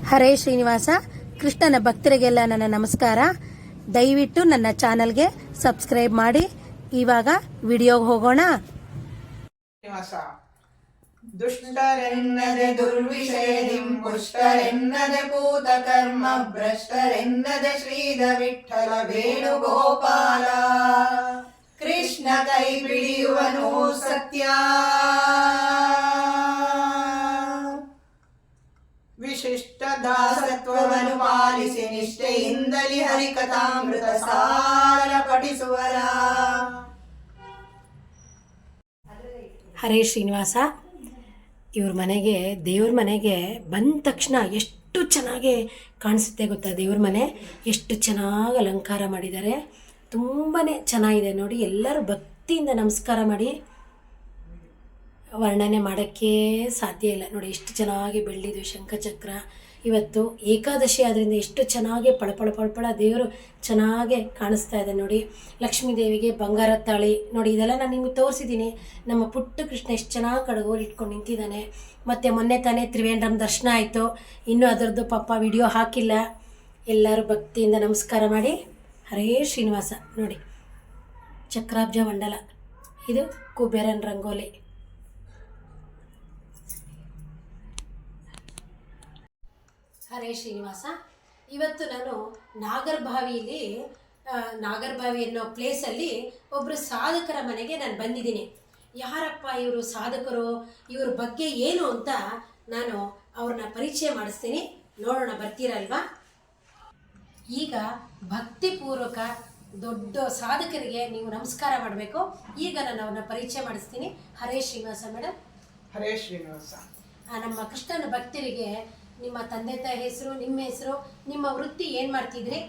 ಹರೇ ಶ್ರೀನಿವಾಸ. ಕೃಷ್ಣನ ಭಕ್ತರಿಗೆಲ್ಲ ನನ್ನ ನಮಸ್ಕಾರ. ದಯವಿಟ್ಟು ನನ್ನ ಚಾನಲ್ಗೆ ಸಬ್ಸ್ಕ್ರೈಬ್ ಮಾಡಿ. ಇವಾಗ ವಿಡಿಯೋಗೆ ಹೋಗೋಣ. ದುಷ್ಟರೆನ್ನದೆ ದುರ್ವಿಷಯದಿಂ ಪುಷ್ಟರೆನ್ನದೆ ಭೂತಕರ್ಮ ಭ್ರಷ್ಟರೆನ್ನದೆ ಶ್ರೀಧ ವಿಠಲ ವೇಣುಗೋಪಾಲ. ಕೃಷ್ಣ ಕೈ ಬಿಡಿಯುವನು ಸತ್ಯ, ವಿಶಿಷ್ಟ ದಾಸತ್ವವನ್ನು ಪಾಲಿಸಿ ನಿಷ್ಠೆಯಿಂದಲಿ ಹರಿಕಥಾಮೃತ ಸಾರ ಪಠಿಸುವರ. ಹರೇ ಶ್ರೀನಿವಾಸ. ಇವ್ರ ಮನೆಗೆ, ದೇವ್ರ ಮನೆಗೆ ಬಂದ ತಕ್ಷಣ ಎಷ್ಟು ಚೆನ್ನಾಗಿ ಕಾಣಿಸುತ್ತೆ ಗೊತ್ತಾ. ದೇವ್ರ ಮನೆ ಎಷ್ಟು ಚೆನ್ನಾಗಿ ಅಲಂಕಾರ ಮಾಡಿದ್ದಾರೆ. ತುಂಬಾ ಚೆನ್ನಾಗಿದೆ ನೋಡಿ. ಎಲ್ಲರೂ ಭಕ್ತಿಯಿಂದ ನಮಸ್ಕಾರ ಮಾಡಿ. ವರ್ಣನೆ ಮಾಡೋಕ್ಕೆ ಸಾಧ್ಯ ಇಲ್ಲ ನೋಡಿ. ಎಷ್ಟು ಚೆನ್ನಾಗಿ ಬೆಳ್ಳಿದು ಶಂಖಚಕ್ರ. ಇವತ್ತು ಏಕಾದಶಿ ಆದ್ದರಿಂದ ಎಷ್ಟು ಚೆನ್ನಾಗಿ ಪಳಪಳ ದೇವರು ಚೆನ್ನಾಗೆ ಕಾಣಿಸ್ತಾ ಇದೆ ನೋಡಿ. ಲಕ್ಷ್ಮೀ ದೇವಿಗೆ ಬಂಗಾರ ತಾಳಿ ನೋಡಿ. ಇದೆಲ್ಲ ನಾನು ನಿಮಗೆ ತೋರಿಸಿದ್ದೀನಿ. ನಮ್ಮ ಪುಟ್ಟ ಕೃಷ್ಣ ಎಷ್ಟು ಚೆನ್ನಾಗಿ ಕಡಗೋರು ಇಟ್ಕೊಂಡು ನಿಂತಿದ್ದಾನೆ. ಮತ್ತು ಮೊನ್ನೆ ತಾನೇ ತ್ರಿವೇಂದ್ರಂ ದರ್ಶನ ಆಯಿತು. ಇನ್ನೂ ಅದರದ್ದು ಪಾಪ ವಿಡಿಯೋ ಹಾಕಿಲ್ಲ. ಎಲ್ಲರೂ ಭಕ್ತಿಯಿಂದ ನಮಸ್ಕಾರ ಮಾಡಿ. ಹರೇ ಶ್ರೀನಿವಾಸ. ನೋಡಿ, ಚಕ್ರಾಬ್ಜ ಮಂಡಲ, ಇದು ಕುಬೇರನ್ ರಂಗೋಲಿ. ಹರೇ ಶ್ರೀನಿವಾಸ. ಇವತ್ತು ನಾನು ನಾಗರಬಾವಿ ಅನ್ನೋ ಪ್ಲೇಸಲ್ಲಿ ಒಬ್ಬರು ಸಾಧಕರ ಮನೆಗೆ ನಾನು ಬಂದಿದ್ದೀನಿ. ಯಾರಪ್ಪ ಇವರು ಸಾಧಕರು, ಇವ್ರ ಬಗ್ಗೆ ಏನು ಅಂತ ನಾನು ಅವ್ರನ್ನ ಪರಿಚಯ ಮಾಡಿಸ್ತೀನಿ. ನೋಡೋಣ, ಬರ್ತೀರಲ್ವಾ? ಈಗ ಭಕ್ತಿಪೂರ್ವಕ ದೊಡ್ಡ ಸಾಧಕರಿಗೆ ನೀವು ನಮಸ್ಕಾರ ಮಾಡಬೇಕು. ಈಗ ನಾನು ಅವ್ರನ್ನ ಪರಿಚಯ ಮಾಡಿಸ್ತೀನಿ. ಹರೇ ಶ್ರೀನಿವಾಸ ಮೇಡಮ್. ಹರೇ ಶ್ರೀನಿವಾಸ. ನಮ್ಮ ಕೃಷ್ಣನ ಭಕ್ತರಿಗೆ ನಿಮ್ಮ ತಂದೆ ತಾಯಿ ಹೆಸರು, ನಿಮ್ಮ ಹೆಸರು, ನಿಮ್ಮ ವೃತ್ತಿ ಏನು ಮಾಡ್ತಿದ್ರಿ,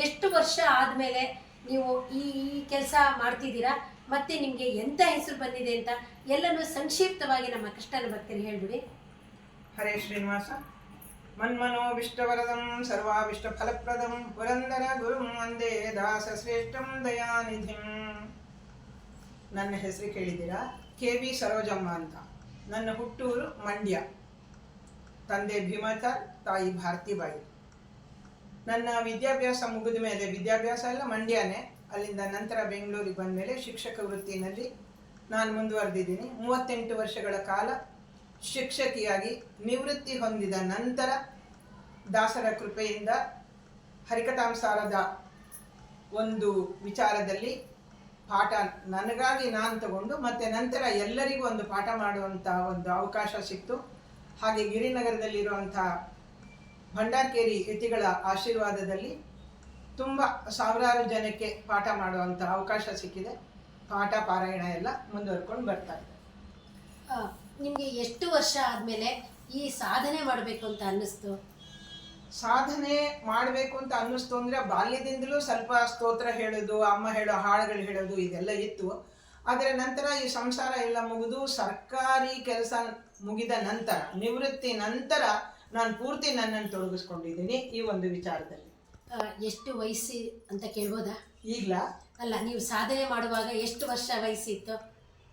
ಎಷ್ಟು ವರ್ಷ ಆದಮೇಲೆ ನೀವು ಈ ಕೆಲಸ ಮಾಡ್ತಿದ್ದೀರಾ, ಮತ್ತು ನಿಮಗೆ ಎಂಥ ಹೆಸರು ಬಂದಿದೆ ಅಂತ ಎಲ್ಲನೂ ಸಂಕ್ಷಿಪ್ತವಾಗಿ ನಮ್ಮ ಕೃಷ್ಣನ ಭಕ್ತರಿಗೆ ಹೇಳಿಬಿಡಿ. ಹರೇ ಶ್ರೀನಿವಾಸ. ಮನ್ಮನೋ ವಿಷ್ಟವರದಂ ಸರ್ವಾವಿಷ್ಟ ಫಲಪ್ರದಂ ಪುರಂದರ ಗುರುಂ ವಂದೇ ದಾಸ ಶ್ರೇಷ್ಠಂ ದಯಾನಿಧಿಂ. ನನ್ನ ಹೆಸರು ಕೇಳಿದ್ದೀರಾ? ಕೆ.ವಿ. ಸರೋಜಮ್ಮ ಅಂತ. ನನ್ನ ಹುಟ್ಟೂರು ಮಂಡ್ಯ. ತಂದೆ ಭೀಮಾಚಾರ್, ತಾಯಿ ಭಾರತಿಬಾಯಿ. ನನ್ನ ವಿದ್ಯಾಭ್ಯಾಸ ಮುಗಿದ ಮೇಲೆ, ವಿದ್ಯಾಭ್ಯಾಸ ಎಲ್ಲ ಮಂಡ್ಯನೇ, ಅಲ್ಲಿಂದ ನಂತರ ಬೆಂಗಳೂರಿಗೆ ಬಂದ ಮೇಲೆ ಶಿಕ್ಷಕ ವೃತ್ತಿನಲ್ಲಿ ನಾನು ಮುಂದುವರೆದಿದ್ದೀನಿ. 38 ವರ್ಷಗಳ ಕಾಲ ಶಿಕ್ಷಕಿಯಾಗಿ ನಿವೃತ್ತಿ ಹೊಂದಿದ ನಂತರ ದಾಸರ ಕೃಪೆಯಿಂದ ಹರಿಕಥಾಂಸಾರದ ಒಂದು ವಿಚಾರದಲ್ಲಿ ಪಾಠ ನನಗಾಗಿ ನಾನು ತಗೊಂಡು ಮತ್ತೆ ನಂತರ ಎಲ್ಲರಿಗೂ ಒಂದು ಪಾಠ ಮಾಡುವಂಥ ಒಂದು ಅವಕಾಶ ಸಿಕ್ತು. ಹಾಗೆ ಗಿರಿನಗರದಲ್ಲಿರುವಂಥ ಭಂಡಾರ್ಕೇರಿ ಯತಿಗಳ ಆಶೀರ್ವಾದದಲ್ಲಿ ತುಂಬ ಸಾವಿರಾರು ಜನಕ್ಕೆ ಪಾಠ ಮಾಡುವಂಥ ಅವಕಾಶ ಸಿಕ್ಕಿದೆ. ಪಾಠ ಪಾರಾಯಣ ಎಲ್ಲ ಮುಂದುವರ್ಕೊಂಡು ಬರ್ತಾ ಇದೆ. ನಿಮಗೆ ಎಷ್ಟು ವರ್ಷ ಆದಮೇಲೆ ಈ ಸಾಧನೆ ಮಾಡಬೇಕು ಅಂತ ಅನ್ನಿಸ್ತು? ಸಾಧನೆ ಮಾಡಬೇಕು ಅಂತ ಅನ್ನಿಸ್ತು ಅಂದರೆ ಬಾಲ್ಯದಿಂದಲೂ ಸ್ವಲ್ಪ ಸ್ತೋತ್ರ ಹೇಳೋದು, ಅಮ್ಮ ಹೇಳೋ ಹಾಡುಗಳು ಹೇಳೋದು ಇದೆಲ್ಲ ಇತ್ತು. ಆದರೆ ನಂತರ ಈ ಸಂಸಾರ ಎಲ್ಲ ಮುಗಿದು ಸರ್ಕಾರಿ ಕೆಲಸ ಮುಗಿದ ನಂತರ, ನಿವೃತ್ತಿ ನಂತರ ನಾನು ಪೂರ್ತಿ ನನ್ನನ್ನು ತೊಡಗಿಸ್ಕೊಂಡಿದ್ದೀನಿ ಈ ಒಂದು ವಿಚಾರದಲ್ಲಿ. ಎಷ್ಟು ವಯಸ್ಸು ಅಂತ ಕೇಳ್ಬೋದಾ? ಈಗಲಾ? ಅಲ್ಲ, ನೀವು ಸಾಧನೆ ಮಾಡುವಾಗ ಎಷ್ಟು ವರ್ಷ ವಯಸ್ಸಿತ್ತು?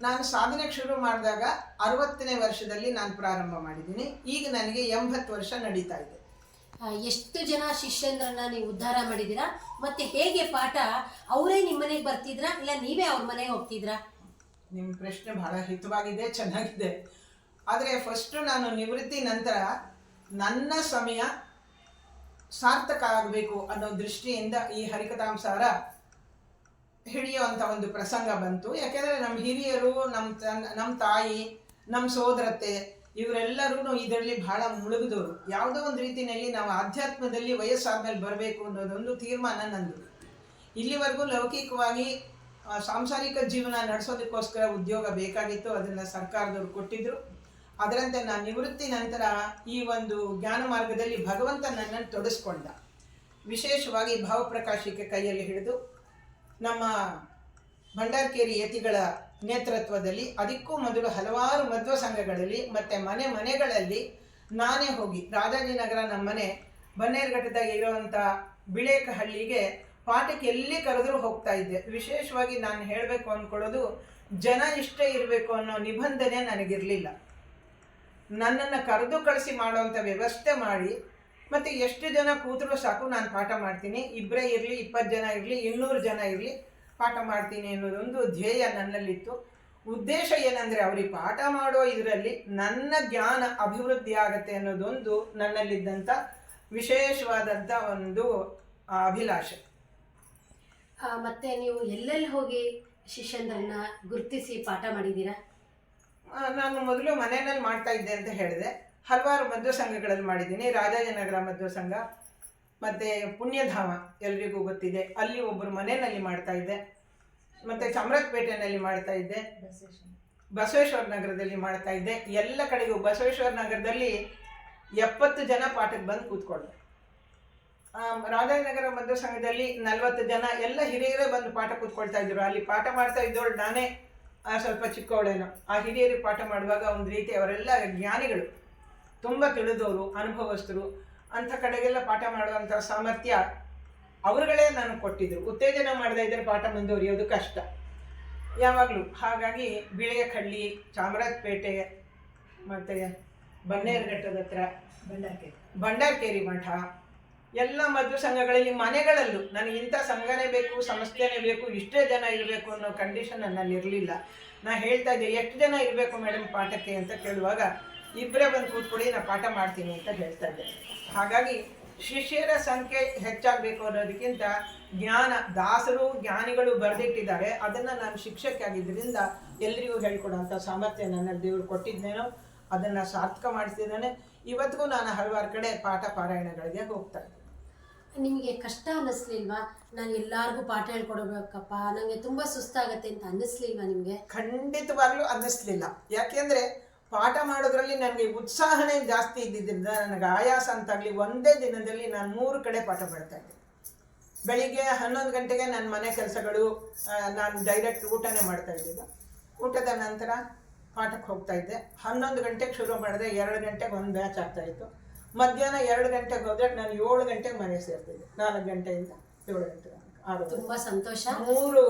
ನಾನು ಸಾಧನೆಗೆ ಶುರು ಮಾಡಿದಾಗ 60ನೇ ವರ್ಷದಲ್ಲಿ ನಾನು ಪ್ರಾರಂಭ ಮಾಡಿದ್ದೀನಿ. ಈಗ ನನಗೆ 80 ವರ್ಷ ನಡೀತಾ ಇದೆ. ಎಷ್ಟು ಜನ ಶಿಷ್ಯಂದ್ರನ್ನ ನೀವು ಉದ್ಧಾರ ಮಾಡಿದ್ದೀರಾ? ಮತ್ತೆ ಹೇಗೆ ಪಾಠ? ಅವರೇ ನಿಮ್ಮ ಮನೆಗೆ ಬರ್ತಿದ್ರಾ ಇಲ್ಲ ನೀವೇ ಅವ್ರ ಮನೆಗೆ ಹೋಗ್ತಿದ್ರಾ? ನಿಮ್ಮ ಪ್ರಶ್ನೆ ಬಹಳ ಹಿತವಾಗಿದೆ, ಚೆನ್ನಾಗಿದೆ. ಆದರೆ ಫಸ್ಟು ನಾನು ನಿವೃತ್ತಿ ನಂತರ ನನ್ನ ಸಮಯ ಸಾರ್ಥಕ ಆಗಬೇಕು ಅನ್ನೋ ದೃಷ್ಟಿಯಿಂದ ಈ ಹರಿಕಥಾಂಸಾರ ಹಿಡಿಯುವಂಥ ಒಂದು ಪ್ರಸಂಗ ಬಂತು. ಯಾಕೆಂದರೆ ನಮ್ಮ ಹಿರಿಯರು, ನಮ್ಮ ತಾಯಿ, ನಮ್ಮ ಸೋದರತೆ ಇವರೆಲ್ಲರೂ ಇದರಲ್ಲಿ ಬಹಳ ಮುಳುಗಿದವರು. ಯಾವುದೋ ಒಂದು ರೀತಿಯಲ್ಲಿ ನಾವು ಆಧ್ಯಾತ್ಮದಲ್ಲಿ ವಯಸ್ಸಾದ್ಮೇಲೆ ಬರಬೇಕು ಅನ್ನೋದೊಂದು ತೀರ್ಮಾನ ನಂದು. ಇಲ್ಲಿವರೆಗೂ ಲೌಕಿಕವಾಗಿ ಸಾಂಸಾರಿಕ ಜೀವನ ನಡೆಸೋದಕ್ಕೋಸ್ಕರ ಉದ್ಯೋಗ ಬೇಕಾಗಿತ್ತು, ಅದನ್ನು ಸರ್ಕಾರದವರು ಕೊಟ್ಟಿದ್ದರು. ಅದರಂತೆ ನಾನು ನಿವೃತ್ತಿ ನಂತರ ಈ ಒಂದು ಜ್ಞಾನ ಮಾರ್ಗದಲ್ಲಿ ಭಗವಂತ ನನ್ನನ್ನು ತೊಡಸ್ಕೊಂಡ. ವಿಶೇಷವಾಗಿ ಭಾವಪ್ರಕಾಶಿಕೆ ಕೈಯಲ್ಲಿ ಹಿಡಿದು ನಮ್ಮ ಭಂಡಾರ್ಕೇರಿ ಯತಿಗಳ ನೇತೃತ್ವದಲ್ಲಿ, ಅದಕ್ಕೂ ಮೊದಲು ಹಲವಾರು ಮಧ್ವ ಸಂಘಗಳಲ್ಲಿ ಮತ್ತು ಮನೆಗಳಲ್ಲಿ ನಾನೇ ಹೋಗಿ, ರಾಜಾಜಿನಗರ ನಮ್ಮ ಮನೆ ಬನ್ನೇರುಘಟ್ಟದಾಗ ಇರುವಂಥ ಬಿಳೇಕಹಳ್ಳಿಗೆ ಪಾಠಕ್ಕೆ ಎಲ್ಲಿ ಕರೆದರೂ ಹೋಗ್ತಾ ಇದ್ದೆ. ವಿಶೇಷವಾಗಿ ನಾನು ಹೇಳಬೇಕು ಅಂದ್ಕೊಳ್ಳೋದು, ಜನ ಇಷ್ಟ ಇರಬೇಕು ಅನ್ನೋ ನಿಬಂಧನೆ ನನಗಿರಲಿಲ್ಲ. ನನ್ನನ್ನು ಕರೆದು ಕಳಿಸಿ ಮಾಡುವಂಥ ವ್ಯವಸ್ಥೆ ಮಾಡಿ ಮತ್ತು ಎಷ್ಟು ಜನ ಕೂತರೂ ಸಾಕು ನಾನು ಪಾಠ ಮಾಡ್ತೀನಿ, ಇಬ್ಬರೇ ಇರಲಿ 20 ಜನ ಇರಲಿ 200 ಜನ ಇರಲಿ ಪಾಠ ಮಾಡ್ತೀನಿ ಅನ್ನೋದೊಂದು ಧ್ಯೇಯ ನನ್ನಲ್ಲಿತ್ತು. ಉದ್ದೇಶ ಏನಂದರೆ ಅವ್ರಿಗೆ ಪಾಠ ಮಾಡೋ ಇದರಲ್ಲಿ ನನ್ನ ಜ್ಞಾನ ಅಭಿವೃದ್ಧಿ ಆಗತ್ತೆ ಅನ್ನೋದೊಂದು ನನ್ನಲ್ಲಿದ್ದಂಥ ವಿಶೇಷವಾದಂಥ ಒಂದು ಅಭಿಲಾಷೆ. ಮತ್ತೆ ನೀವು ಎಲ್ಲೆಲ್ಲಿ ಹೋಗಿ ಶಿಷ್ಯಂದ್ರನ್ನ ಗುರುತಿಸಿ ಪಾಠ ಮಾಡಿದ್ದೀರಾ? ನಾನು ಮೊದಲು ಮನೆಯಲ್ಲಿ ಮಾಡ್ತಾ ಇದ್ದೆ ಅಂತ ಹೇಳಿದೆ. ಹಲವಾರು ಮಧ್ವ ಸಂಘಗಳಲ್ಲಿ ಮಾಡಿದ್ದೀನಿ. ರಾಜಾಜನಗರ ಮಧ್ವ ಸಂಘ ಮತ್ತು ಪುಣ್ಯಧಾಮ ಎಲ್ರಿಗೂ ಗೊತ್ತಿದೆ, ಅಲ್ಲಿ ಒಬ್ಬರು ಮನೆಯಲ್ಲಿ ಮಾಡ್ತಾ ಇದ್ದೆ. ಮತ್ತು ಚಾಮರಾಜಪೇಟೆಯಲ್ಲಿ ಮಾಡ್ತಾ ಇದ್ದೆ, ಬಸವೇಶ್ವರ ನಗರದಲ್ಲಿ ಮಾಡ್ತಾ ಇದ್ದೆ. ಎಲ್ಲ ಕಡೆಗೂ ಬಸವೇಶ್ವರ ನಗರದಲ್ಲಿ 70 ಜನ ಪಾಠಕ್ಕೆ ಬಂದು ಕೂತ್ಕೊಂಡೆ. ರಾಜಾನಗರ ಮಧ್ವ ಸಂಘದಲ್ಲಿ 40 ಜನ ಎಲ್ಲ ಹಿರಿಯರೇ ಬಂದು ಪಾಠ ಕೂತ್ಕೊಳ್ತಾ ಇದ್ರು. ಅಲ್ಲಿ ಪಾಠ ಮಾಡ್ತಾ ಇದ್ದವಳು ನಾನೇ ಸ್ವಲ್ಪ ಚಿಕ್ಕವಳೇನೋ. ಆ ಹಿರಿಯರಿಗೆ ಪಾಠ ಮಾಡುವಾಗ ಒಂದು ರೀತಿ ಅವರೆಲ್ಲ ಜ್ಞಾನಿಗಳು, ತುಂಬ ತಿಳಿದವರು, ಅನುಭವಸ್ಥರು. ಅಂಥ ಕಡೆಗೆಲ್ಲ ಪಾಠ ಮಾಡುವಂಥ ಸಾಮರ್ಥ್ಯ ಅವರುಗಳೇ ನನಗೆ ಕೊಟ್ಟಿದ್ರು. ಉತ್ತೇಜನ ಮಾಡದೇ ಇದ್ದರೆ ಪಾಠ ಮುಂದುವರಿಯೋದು ಕಷ್ಟ ಯಾವಾಗಲೂ. ಹಾಗಾಗಿ ಬಿಳೆಯಕಳ್ಳಿ, ಚಾಮರಾಜಪೇಟೆ, ಮತ್ತು ಬನ್ನೇರುಘಟ್ಟದ ಹತ್ರ ಭಂಡಾರಕೇರಿ ಮಠ, ಎಲ್ಲ ಮಧ್ವ ಸಂಘಗಳಲ್ಲಿ ಮನೆಗಳಲ್ಲೂ ನನಗೆ ಇಂಥ ಸಂಘನೇ ಬೇಕು, ಸಂಸ್ಥೆನೇ ಬೇಕು, ಇಷ್ಟೇ ಜನ ಇರಬೇಕು ಅನ್ನೋ ಕಂಡೀಷನ್ ನನ್ನಲ್ಲಿ ಇರಲಿಲ್ಲ. ನಾನು ಹೇಳ್ತಾ ಇದ್ದೆ, ಎಷ್ಟು ಜನ ಇರಬೇಕು ಮೇಡಮ್ ಪಾಠಕ್ಕೆ ಅಂತ ಕೇಳುವಾಗ, ಇಬ್ಬರೇ ಬಂದು ಕೂತ್ಕೊಳ್ಳಿ ನಾನು ಪಾಠ ಮಾಡ್ತೀನಿ ಅಂತ ಹೇಳ್ತಾ ಇದ್ದೆ. ಹಾಗಾಗಿ ಶಿಷ್ಯರ ಸಂಖ್ಯೆ ಹೆಚ್ಚಾಗಬೇಕು ಅನ್ನೋದಕ್ಕಿಂತ ಜ್ಞಾನ, ದಾಸರು ಜ್ಞಾನಿಗಳು ಬರೆದಿಟ್ಟಿದ್ದಾರೆ, ಅದನ್ನು ನಾನು ಶಿಕ್ಷಕಿ ಆಗಿದ್ದರಿಂದ ಎಲ್ರಿಗೂ ಹೇಳ್ಕೊಡೋಂಥ ಸಾಮರ್ಥ್ಯ ನನ್ನಲ್ಲಿ ದೇವರು ಕೊಟ್ಟಿದ್ದೇನೋ ಅದನ್ನು ಸಾರ್ಥಕ ಮಾಡಿಸಿದ್ದಾನೆ. ಇವತ್ತಿಗೂ ನಾನು ಹಲವಾರು ಕಡೆ ಪಾಠ ಪಾರಾಯಣಗಳಿಗೆ ಹೋಗ್ತಾ ಇದ್ದೆ. ನಿಮಗೆ ಕಷ್ಟ ಅನ್ನಿಸ್ಲಿಲ್ವಾ? ನಾನು ಎಲ್ಲರಿಗೂ ಪಾಠ ಹೇಳ್ಕೊಡ್ಬೇಕಪ್ಪ, ನನಗೆ ತುಂಬ ಸುಸ್ತಾಗತ್ತೆ ಅಂತ ಅನ್ನಿಸ್ಲಿಲ್ವಾ ನಿಮಗೆ? ಖಂಡಿತವಾಗ್ಲೂ ಅನ್ನಿಸ್ಲಿಲ್ಲ. ಯಾಕೆಂದರೆ ಪಾಠ ಮಾಡೋದ್ರಲ್ಲಿ ನನಗೆ ಉತ್ಸಾಹನೇ ಜಾಸ್ತಿ ಇದ್ದಿದ್ದರಿಂದ ನನಗೆ ಆಯಾಸ ಅಂತಾಗಲಿ. ಒಂದೇ ದಿನದಲ್ಲಿ ನಾನು 3 ಕಡೆ ಪಾಠ ಮಾಡ್ತಾ ಇದ್ದೆ. ಬೆಳಿಗ್ಗೆ 11 ಗಂಟೆಗೆ ನನ್ನ ಮನೆ ಕೆಲಸಗಳು, ನಾನು ಡೈರೆಕ್ಟ್ ಊಟನೇ ಮಾಡ್ತಾ ಇದ್ದಿದ್ದು. ಊಟದ ನಂತರ ಪಾಠಕ್ಕೆ ಹೋಗ್ತಾ ಇದ್ದೆ. 11 ಗಂಟೆಗೆ ಶುರು ಮಾಡಿದ್ರೆ 2 ಗಂಟೆಗೆ ಒಂದು ಬ್ಯಾಚ್ ಆಗ್ತಾಯಿತ್ತು. ಮಧ್ಯಾಹ್ನ 2 ಗಂಟೆಗೆ ಹೋದರೆ ನಾನು 7 ಗಂಟೆಗೆ ಮನೆ ಸೇರ್ತಿದ್ದೆ. 4 ಗಂಟೆಯಿಂದ 7 ಗಂಟೆ 6. ತುಂಬ ಸಂತೋಷ. 3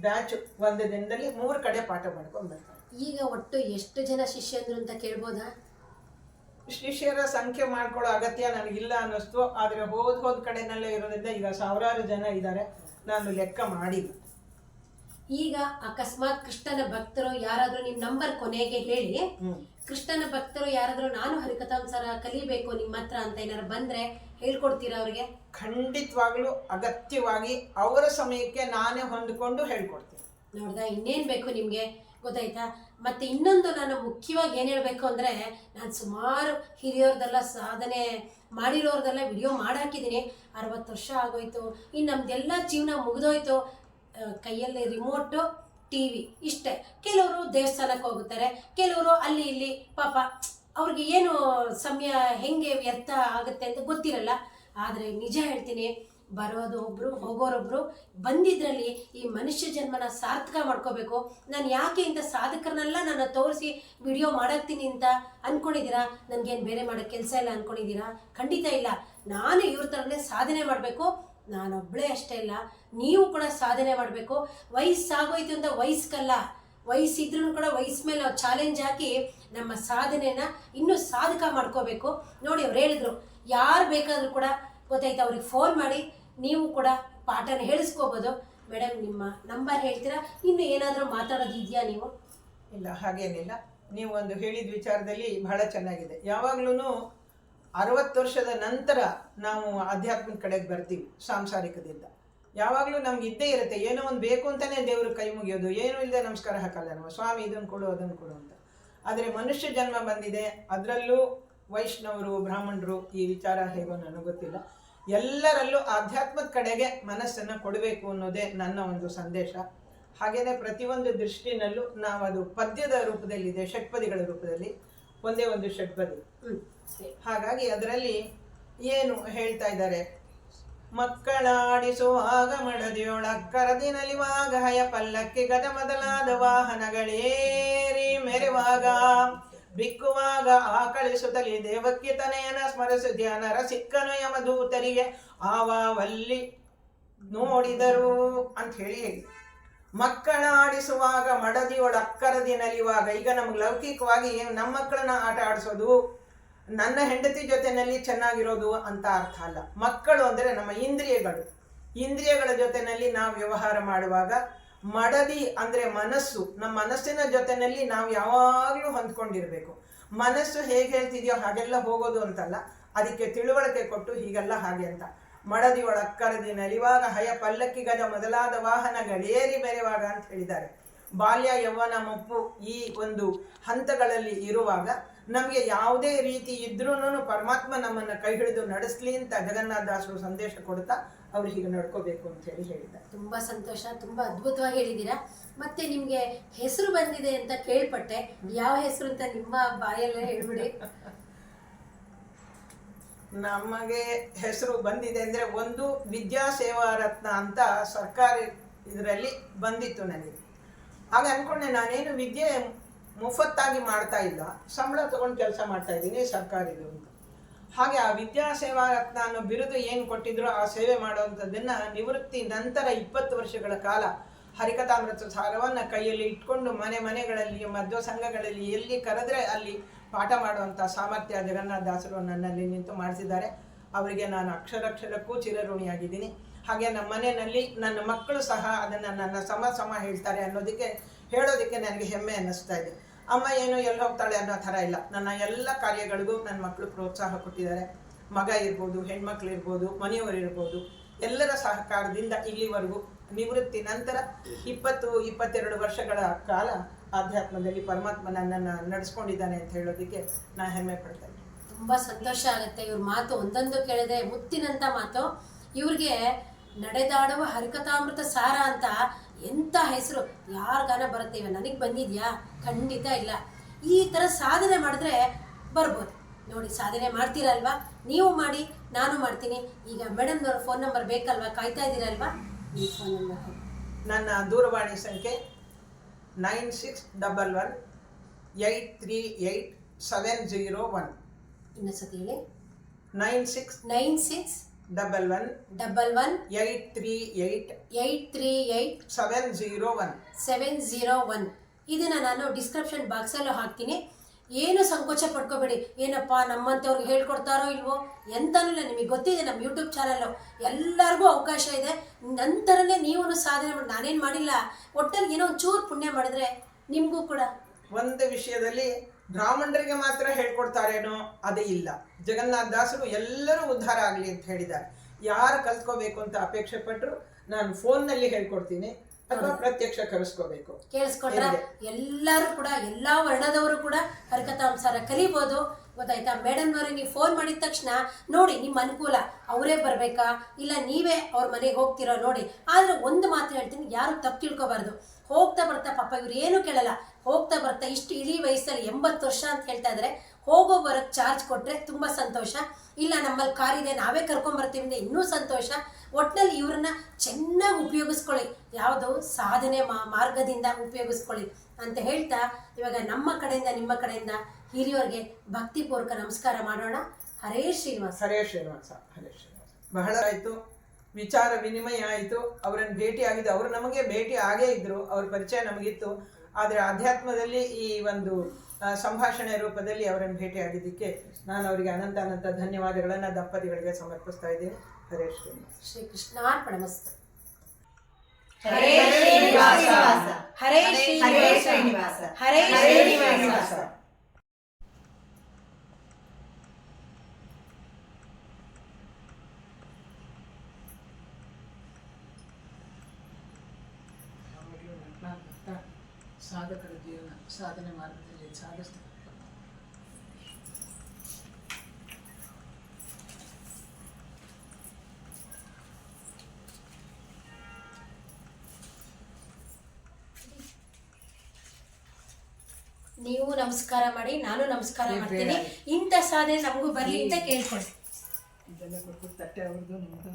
ಬ್ಯಾಚ್ ಒಂದು ದಿನದಲ್ಲಿ 3 ಕಡೆ ಪಾಠ ಮಾಡ್ಕೊಂಡು ಬರ್ತಾರೆ. ಈಗ ಒಟ್ಟು ಎಷ್ಟು ಜನ ಶಿಷ್ಯಂದ್ರು ಅಂತ ಕೇಳ್ಬೋದಾ? ಶಿಷ್ಯರ ಸಂಖ್ಯೆ ಮಾಡ್ಕೊಳ್ಳೋ ಅಗತ್ಯ ನನಗಿಲ್ಲ ಅನ್ನಿಸ್ತು. ಆದರೆ ಹೋದ ಕಡೆನಲ್ಲೇ ಇರೋದ್ರಿಂದ ಈಗ 1000 ಜನ ಇದ್ದಾರೆ, ನಾನು ಲೆಕ್ಕ ಮಾಡಿಲ್ಲ. ಈಗ ಅಕಸ್ಮಾತ್ ಕೃಷ್ಣನ ಭಕ್ತರು ಯಾರಾದರೂ ನಿಮ್ಮ ನಂಬರ್ ಕೊನೆಗೆ ಹೇಳಿ, ಕೃಷ್ಣನ ಭಕ್ತರು ಯಾರಾದರೂ ನಾನು ಹರಿಕಥಾಂಸಾರ ಕಲಿಬೇಕು ನಿಮ್ಮ ಹತ್ರ ಅಂತ ಏನಾರು ಬಂದರೆ ಹೇಳ್ಕೊಡ್ತೀರಾ ಅವ್ರಿಗೆ? ಖಂಡಿತವಾಗ್ಲೂ ಅಗತ್ಯವಾಗಿ ಅವರ ಸಮಯಕ್ಕೆ ನಾನೇ ಹೊಂದಿಕೊಂಡು ಹೇಳ್ಕೊಡ್ತೀನಿ. ನೋಡ್ದಾ, ಇನ್ನೇನು ಬೇಕು ನಿಮಗೆ, ಗೊತ್ತಾಯ್ತಾ? ಮತ್ತು ಇನ್ನೊಂದು ನಾನು ಮುಖ್ಯವಾಗಿ ಏನು ಹೇಳಬೇಕು ಅಂದರೆ, ನಾನು ಸುಮಾರು ಹಿರಿಯವ್ರದೆಲ್ಲ ಸಾಧನೆ ಮಾಡಿರೋರ್ದೆಲ್ಲ ವಿಡಿಯೋ ಮಾಡಾಕಿದ್ದೀನಿ. 60 ವರ್ಷ ಆಗೋಯ್ತು, ಇನ್ನು ನಮ್ದೆಲ್ಲ ಜೀವನ ಮುಗಿದೋಯ್ತು. ಕೈಯಲ್ಲಿ ರಿಮೋಟು, ಟಿ ವಿ ಇಷ್ಟೇ. ಕೆಲವರು ದೇವಸ್ಥಾನಕ್ಕೆ ಹೋಗುತ್ತಾರೆ, ಕೆಲವರು ಅಲ್ಲಿ ಇಲ್ಲಿ. ಪಾಪ ಅವ್ರಿಗೆ ಏನು ಸಮಯ ಹೆಂಗೆ ವ್ಯರ್ಥ ಆಗುತ್ತೆ ಅಂತ ಗೊತ್ತಿರಲ್ಲ. ಆದರೆ ನಿಜ ಹೇಳ್ತೀನಿ, ಬರೋದು ಒಬ್ಬರು ಹೋಗೋರೊಬ್ಬರು. ಬಂದಿದ್ರಲ್ಲಿ ಈ ಮನುಷ್ಯ ಜನ್ಮನ ಸಾರ್ಥಕ ಮಾಡ್ಕೋಬೇಕು. ನಾನು ಯಾಕೆ ಇಂಥ ಸಾಧಕರನ್ನೆಲ್ಲ ನಾನು ತೋರಿಸಿ ವಿಡಿಯೋ ಮಾಡಾಕ್ತೀನಿ ಅಂತ ಅಂದ್ಕೊಂಡಿದ್ದೀರಾ? ನನಗೇನು ಬೇರೆ ಮಾಡೋಕ್ಕೆ ಕೆಲಸ ಇಲ್ಲ ಅಂದ್ಕೊಂಡಿದ್ದೀರಾ? ಖಂಡಿತ ಇಲ್ಲ. ನಾನು ಇವ್ರ ಥರನೇ ಸಾಧನೆ ಮಾಡಬೇಕು. ನಾನೊಬ್ಬಳೇ ಅಷ್ಟೇ ಇಲ್ಲ, ನೀವು ಕೂಡ ಸಾಧನೆ ಮಾಡಬೇಕು. ವಯಸ್ಸಾಗೋಯ್ತು ಅಂತ ವಯಸ್ಸಲ್ಲ, ವಯಸ್ಸಿದ್ರೂ ಕೂಡ ವಯಸ್ಸು ಮೇಲೆ ನಾವು ಚಾಲೆಂಜ್ ಹಾಕಿ ನಮ್ಮ ಸಾಧನೆನ ಇನ್ನೂ ಸಾಧಕ ಮಾಡ್ಕೋಬೇಕು. ನೋಡಿ, ಅವ್ರು ಹೇಳಿದ್ರು, ಯಾರು ಬೇಕಾದರೂ ಕೂಡ ಗೊತ್ತಾಯ್ತು ಅವ್ರಿಗೆ ಫೋನ್ ಮಾಡಿ ನೀವು ಕೂಡ ಪಾಠನ ಹೇಳಿಸ್ಕೋಬೋದು. ಮೇಡಮ್, ನಿಮ್ಮ ನಂಬರ್ ಹೇಳ್ತೀರಾ? ಇನ್ನು ಏನಾದರೂ ಮಾತಾಡೋದು ಇದೆಯಾ ನೀವು? ಇಲ್ಲ, ಹಾಗೇನಿಲ್ಲ. ನೀವು ಒಂದು ಹೇಳಿದ ವಿಚಾರದಲ್ಲಿ ಬಹಳ ಚೆನ್ನಾಗಿದೆ. ಯಾವಾಗ್ಲೂ 60 ವರ್ಷದ ನಂತರ ನಾವು ಆಧ್ಯಾತ್ಮಿಕ ಕಡೆಗೆ ಬರ್ತೀವಿ. ಸಾಂಸಾರಿಕದಿಂದ ಯಾವಾಗಲೂ ನಮ್ಗೆ ಇದ್ದೇ ಇರುತ್ತೆ, ಏನೋ ಒಂದು ಬೇಕು ಅಂತಲೇ ದೇವ್ರ ಕೈ ಮುಗಿಯೋದು, ಏನೂ ಇಲ್ಲದೆ ನಮಸ್ಕಾರ ಹಾಕಲ್ಲ ನಾವು, ಸ್ವಾಮಿ ಇದನ್ನು ಕೊಡು ಅದನ್ನು ಕೊಡು ಅಂತ. ಆದರೆ ಮನುಷ್ಯ ಜನ್ಮ ಬಂದಿದೆ, ಅದರಲ್ಲೂ ವೈಷ್ಣವರು ಬ್ರಾಹ್ಮಣರು, ಈ ವಿಚಾರ ಹೇಗೋ ನನಗೆ ಗೊತ್ತಿಲ್ಲ, ಎಲ್ಲರಲ್ಲೂ ಆಧ್ಯಾತ್ಮದ ಕಡೆಗೆ ಮನಸ್ಸನ್ನು ಕೊಡಬೇಕು ಅನ್ನೋದೇ ನನ್ನ ಒಂದು ಸಂದೇಶ. ಹಾಗೆಯೇ ಪ್ರತಿಯೊಂದು ದೃಷ್ಟಿನಲ್ಲೂ ನಾವು ಅದು ಪದ್ಯದ ರೂಪದಲ್ಲಿದೆ, ಷಟ್ಪದಿಗಳ ರೂಪದಲ್ಲಿ, ಒಂದೇ ಒಂದು ಷಟ್ಪದಿ. ಹಾಗಾಗಿ ಅದರಲ್ಲಿ ಏನು ಹೇಳ್ತಾ ಇದ್ದಾರೆ, ಮಕ್ಕಳಾಡಿಸುವಾಗ ಮಡದಿಯೊಳಕ್ಕರದಿ ನಲಿವಾಗ ಹಯ ಪಲ್ಲಕ್ಕಿ ಗದ ಮೊದಲಾದ ವಾಹನಗಳೇರಿ ಮೆರೆವಾಗ ಬಿಕ್ಕುವಾಗ ಆಕಳಿಸುತ್ತಲಿ ದೇವಕ್ಕೆ ತನೆಯನ ಸ್ಮರಿಸು ಧ್ಯಾನರ ಸಿಕ್ಕನು ಯಮದೂತರಿಗೆ ಆವಾವಲ್ಲಿ ನೋಡಿದರು ಅಂತ ಹೇಳಿ. ಮಕ್ಕಳಾಡಿಸುವಾಗ ಮಡದಿಯೊಳಕ್ಕರದಿ ನಲಿವಾಗ, ಈಗ ನಮ್ಗೆ ಲೌಕಿಕವಾಗಿ ನಮ್ಮ ಮಕ್ಕಳನ್ನ ಆಟ ಆಡಿಸೋದು, ನನ್ನ ಹೆಂಡತಿ ಜೊತೆನಲ್ಲಿ ಚೆನ್ನಾಗಿರೋದು ಅಂತ ಅರ್ಥ ಅಲ್ಲ. ಮಕ್ಕಳು ಅಂದರೆ ನಮ್ಮ ಇಂದ್ರಿಯಗಳು. ಇಂದ್ರಿಯಗಳ ಜೊತೆನಲ್ಲಿ ನಾವು ವ್ಯವಹಾರ ಮಾಡುವಾಗ ಮಡದಿ ಅಂದರೆ ಮನಸ್ಸು, ನಮ್ಮ ಮನಸ್ಸಿನ ಜೊತೆನಲ್ಲಿ ನಾವು ಯಾವಾಗಲೂ ಹೊಂದ್ಕೊಂಡಿರ್ಬೇಕು. ಮನಸ್ಸು ಹೇಗೆ ಹೇಳ್ತಿದೆಯೋ ಹಾಗೆಲ್ಲ ಹೋಗೋದು ಅಂತಲ್ಲ, ಅದಕ್ಕೆ ತಿಳುವಳಿಕೆ ಕೊಟ್ಟು ಹೀಗೆಲ್ಲ ಹಾಗೆ ಅಂತ. ಮಡದಿ ಒಳಕ್ಕರದಿ ನಲಿವಾಗ ಹಯ ಪಲ್ಲಕ್ಕಿ ಗಜ ಮೊದಲಾದ ವಾಹನಗಳೇರಿ ಬೆರೆವಾಗ ಅಂತ ಹೇಳಿದ್ದಾರೆ. ಬಾಲ್ಯ ಯೌವನ ಮುಪ್ಪು ಈ ಒಂದು ಹಂತಗಳಲ್ಲಿ ಇರುವಾಗ ನಮಗೆ ಯಾವುದೇ ರೀತಿ ಇದ್ರೂ ಪರಮಾತ್ಮ ನಮ್ಮನ್ನು ಕೈ ಹಿಡಿದು ನಡೆಸಲಿ ಅಂತ ಜಗನ್ನಾಥದಾಸರು ಸಂದೇಶ ಕೊಡ್ತಾ ಅವ್ರು ಹೀಗೆ ನಡ್ಕೋಬೇಕು ಅಂತ ಹೇಳಿದ್ದಾರೆ. ತುಂಬ ಸಂತೋಷ, ತುಂಬ ಅದ್ಭುತವಾಗಿ ಹೇಳಿದ್ದೀರಾ. ಮತ್ತೆ ನಿಮಗೆ ಹೆಸರು ಬಂದಿದೆ ಅಂತ ಕೇಳ್ಪಟ್ಟೆ, ಯಾವ ಹೆಸರು ಅಂತ ನಿಮ್ಮ ಬಾಯಲ್ಲೇ ಹೇಳ್ಬಿಡಿ. ನಮಗೆ ಹೆಸರು ಬಂದಿದೆ ಅಂದರೆ ಒಂದು ವಿದ್ಯಾ ಸೇವಾ ರತ್ನ ಅಂತ ಸರ್ಕಾರಿ ಇದರಲ್ಲಿ ಬಂದಿತ್ತು ನನಗೆ. ಆಗ ಅಂದ್ಕೊಂಡೆ ನಾನೇನು ವಿದ್ಯೆ ಮುಫತ್ತಾಗಿ ಮಾಡ್ತಾ ಇಲ್ಲ, ಸಂಬಳ ತಗೊಂಡು ಕೆಲಸ ಮಾಡ್ತಾ ಇದ್ದೀನಿ ಸರ್ಕಾರಿದು ಅಂತ. ಹಾಗೆ ಆ ವಿದ್ಯಾ ಸೇವಾ ರತ್ನ ಅನ್ನೋ ಬಿರುದು ಏನು ಕೊಟ್ಟಿದ್ರು ಆ ಸೇವೆ ಮಾಡುವಂಥದ್ದನ್ನು ನಿವೃತ್ತಿ ನಂತರ 20 ವರ್ಷಗಳ ಕಾಲ ಹರಿಕಥಾಮೃತ ಸಾರವನ್ನು ಕೈಯಲ್ಲಿ ಇಟ್ಕೊಂಡು ಮನೆಗಳಲ್ಲಿ ಮಧ್ವ ಸಂಘಗಳಲ್ಲಿ ಎಲ್ಲಿ ಕರೆದ್ರೆ ಅಲ್ಲಿ ಪಾಠ ಮಾಡುವಂಥ ಸಾಮರ್ಥ್ಯ ಜಗನ್ನಾಥದಾಸರು ನನ್ನಲ್ಲಿ ನಿಂತು ಮಾಡಿಸಿದ್ದಾರೆ. ಅವರಿಗೆ ನಾನು ಅಕ್ಷರಕ್ಕೂ ಚಿರಋಣಿಯಾಗಿದ್ದೀನಿ. ಹಾಗೆ ನಮ್ಮ ಮನೆಯಲ್ಲಿ ನನ್ನ ಮಕ್ಕಳು ಸಹ ಅದನ್ನು ನನ್ನ ಸಮ ಹೇಳ್ತಾರೆ ಹೇಳೋದಕ್ಕೆ ನನಗೆ ಹೆಮ್ಮೆ ಅನ್ನಿಸ್ತಾ ಇದೆ. ಅಮ್ಮ ಏನು ಎಲ್ಲಿ ಹೋಗ್ತಾಳೆ ಅನ್ನೋ ಥರ ಇಲ್ಲ, ನನ್ನ ಎಲ್ಲ ಕಾರ್ಯಗಳಿಗೂ ನನ್ನ ಮಕ್ಕಳು ಪ್ರೋತ್ಸಾಹ ಕೊಟ್ಟಿದ್ದಾರೆ. ಮಗ ಇರ್ಬೋದು, ಹೆಣ್ಮಕ್ಳು ಇರ್ಬೋದು, ಮನೆಯವರು ಇರ್ಬೋದು, ಎಲ್ಲರ ಸಹಕಾರದಿಂದ ಇಲ್ಲಿವರೆಗೂ ನಿವೃತ್ತಿ ನಂತರ 20-22 ವರ್ಷಗಳ ಕಾಲ ಆಧ್ಯಾತ್ಮದಲ್ಲಿ ಪರಮಾತ್ಮ ನನ್ನನ್ನು ನಡೆಸ್ಕೊಂಡಿದ್ದಾನೆ ಅಂತ ಹೇಳೋದಕ್ಕೆ ನಾನು ಹೆಮ್ಮೆ ಪಡ್ತಾ ಇದ್ದೀನಿ. ತುಂಬ ಸಂತೋಷ ಆಗುತ್ತೆ ಇವ್ರ ಮಾತು ಒಂದೊಂದು ಕೇಳಿದ್ರೆ ಮುತ್ತಿನಂಥ ಮಾತು. ಇವ್ರಿಗೆ ನಡೆದಾಡುವ ಹರಿಕಥಾಮೃತ ಸಾರ ಅಂತ ಎಂಥ ಹೆಸರು, ಯಾರಿಗಾನ ಬರುತ್ತೆ? ಇವ ನನಗೆ ಬಂದಿದ್ಯಾ? ಖಂಡಿತ ಇಲ್ಲ. ಈ ಥರ ಸಾಧನೆ ಮಾಡಿದ್ರೆ ಬರ್ಬೋದು. ನೋಡಿ, ಸಾಧನೆ ಮಾಡ್ತೀರಲ್ವಾ? ನೀವು ಮಾಡಿ, ನಾನು ಮಾಡ್ತೀನಿ. ಈಗ ಮೇಡಮ್ನವ್ರ ಫೋನ್ ನಂಬರ್ ಬೇಕಲ್ವಾ? ಕಾಯ್ತಾ ಇದ್ದೀರಲ್ವಾ? ಈ ಫೋನ್ ನಂಬರ್ ನನ್ನ ದೂರವಾಣಿ ಸಂಖ್ಯೆ 9611838701. ಇನ್ನೊಂದ್ಸತಿ ಹೇಳಿ. 9611838701. ಇದನ್ನ ನಾನು ಡಿಸ್ಕ್ರಿಪ್ಷನ್ ಬಾಕ್ಸಲ್ಲೂ ಹಾಕ್ತೀನಿ. ಏನು ಸಂಕೋಚ ಪಡ್ಕೋಬೇಡಿ. ಏನಪ್ಪ ನಮ್ಮಂಥವ್ರಿಗೆ ಹೇಳ್ಕೊಡ್ತಾರೋ ಇಲ್ವೋ ಎಂತನೂ ಇಲ್ಲ, ನಿಮಗೆ ಗೊತ್ತಿದೆ ನಮ್ಮ ಯೂಟ್ಯೂಬ್ ಚಾನಲ್ಲು ಎಲ್ಲರಿಗೂ ಅವಕಾಶ ಇದೆ. ನಂತರನೇ ನೀವು ಸಾಧನೆ ಮಾಡಿ, ನಾನೇನು ಮಾಡಿಲ್ಲ, ಒಟ್ಟಲ್ಲಿ ಏನೋ ಒಂಚೂರು ಪುಣ್ಯ ಮಾಡಿದ್ರೆ ನಿಮಗೂ ಕೂಡ. ಒಂದು ವಿಷಯದಲ್ಲಿ ಬ್ರಾಹ್ಮಣರಿಗೆ ಮಾತ್ರ ಹೇಳ್ಕೊಡ್ತಾರೇನೋ ಅದೇ ಇಲ್ಲ. ಜಗನ್ನಾಥದಾಸರು ಎಲ್ಲರೂ ಉದ್ಧಾರ ಆಗಲಿ ಅಂತ ಹೇಳಿದ್ದಾರೆ. ಯಾರು ಕಲ್ತ್ಕೋಬೇಕು ಅಂತ ಅಪೇಕ್ಷೆ ಪಟ್ಟರು ನಾನು ಫೋನ್ನಲ್ಲಿ ಹೇಳ್ಕೊಡ್ತೀನಿ ಅಥವಾ ಪ್ರತ್ಯಕ್ಷ ಕೇಳಿಸ್ಕೊಂಡ್ರೆ ಎಲ್ಲರೂ ಕೂಡ, ಎಲ್ಲ ವರ್ಣದವರು ಕೂಡ ಹರಿಕಥಾಂಸಾರ ಕಲಿಬೋದು. ಗೊತ್ತಾಯ್ತಾ? ಮೇಡಮ್ನವ್ರಿಗೆ ನೀವು ಫೋನ್ ಮಾಡಿದ ತಕ್ಷಣ ನೋಡಿ ನಿಮ್ಮ ಅನುಕೂಲ, ಅವರೇ ಬರಬೇಕಾ ಇಲ್ಲ ನೀವೇ ಅವ್ರ ಮನೆಗೆ ಹೋಗ್ತಿರೋ ನೋಡಿ. ಆದರೆ ಒಂದು ಮಾತು ಹೇಳ್ತೀನಿ, ಯಾರು ತಪ್ಪು ತಿಳ್ಕೊಬಾರ್ದು. ಹೋಗ್ತಾ ಬರ್ತಾ ಪಾಪ ಇವ್ರು ಏನೂ ಕೇಳಲ್ಲ, ಹೋಗ್ತಾ ಬರ್ತಾ ಇಷ್ಟು ಇಳಿ ವಯಸ್ಸಲ್ಲಿ 80 ವರ್ಷ ಅಂತ ಹೇಳ್ತಾ ಇದ್ದಾರೆ, ಹೋಗೋ ಬರೋಕ್ಕೆ ಚಾರ್ಜ್ ಕೊಟ್ಟರೆ ತುಂಬ ಸಂತೋಷ. ಇಲ್ಲ ನಮ್ಮಲ್ಲಿ ಕಾರಿದೆ ನಾವೇ ಕರ್ಕೊಂಬರ್ತೀವಿ ಅಂದರೆ ಇನ್ನೂ ಸಂತೋಷ. ಒಟ್ಟಿನಲ್ಲಿ ಇವ್ರನ್ನ ಚೆನ್ನಾಗಿ ಉಪಯೋಗಿಸ್ಕೊಳ್ಳಿ, ಯಾವುದು ಸಾಧನೆ ಮಾರ್ಗದಿಂದ ಉಪಯೋಗಿಸ್ಕೊಳ್ಳಿ ಅಂತ ಹೇಳ್ತಾ, ಇವಾಗ ನಮ್ಮ ಕಡೆಯಿಂದ ನಿಮ್ಮ ಕಡೆಯಿಂದ ಹಿರಿಯವ್ರಿಗೆ ಭಕ್ತಿಪೂರ್ವಕ ನಮಸ್ಕಾರ ಮಾಡೋಣ. ಹರೇ ಶ್ರೀನಿವಾಸ. ಹರೇ ಶ್ರೀನಿವಾಸ. ಹರೇ ಶ್ರೀನಿವಾಸ. ಬಹಳ ಆಯಿತು, ವಿಚಾರ ವಿನಿಮಯ ಆಯಿತು. ಅವರನ್ನು ಭೇಟಿ ಆಗಿದ್ದು, ಅವರು ನಮಗೆ ಭೇಟಿ ಆಗೇ ಇದ್ದರು, ಅವ್ರ ಪರಿಚಯ ನಮಗಿತ್ತು. ಆದರೆ ಆಧ್ಯಾತ್ಮದಲ್ಲಿ ಈ ಒಂದು ಸಂಭಾಷಣೆ ರೂಪದಲ್ಲಿ ಅವರನ್ನು ಭೇಟಿ ಆಗಿದ್ದಕ್ಕೆ ನಾನು ಅವರಿಗೆ ಅನಂತ ಧನ್ಯವಾದಗಳನ್ನು ದಂಪತಿಗಳಿಗೆ ಸಮರ್ಪಿಸ್ತಾ ಇದ್ದೀನಿ. ಹರೇ ಶ್ರೀನಿವಾಸ. ಶ್ರೀ ಕೃಷ್ಣಾರ್ಪಣಮಸ್ತು. ಹರೇ ಶ್ರೀನಿವಾಸ. ಹರೇ ಶ್ರೀನಿವಾಸ. ಹರೇ ಶ್ರೀನಿವಾಸ. ಸಾಧಕರ ಜೀವನ ಸಾಧನೆ ಮಾರ್ಗದಲ್ಲಿ ಸಾಧಿಸ್ತಾರೆ. ನೀವು ನಮಸ್ಕಾರ ಮಾಡಿ, ನಾನು ನಮಸ್ಕಾರ ಮಾಡ್ತೀನಿ. ಇಂಥ ಸಾಧನೆ ನಮಗೂ ಬರಲಿ ಅಂತ ಕೇಳ್ಕೊಳ್ಳಿ. ಇದೆಲ್ಲ ಕೊಟ್ಟು ತಟ್ಟೆ ಅವ್ರದ್ದು ನಿಮ್ಮದು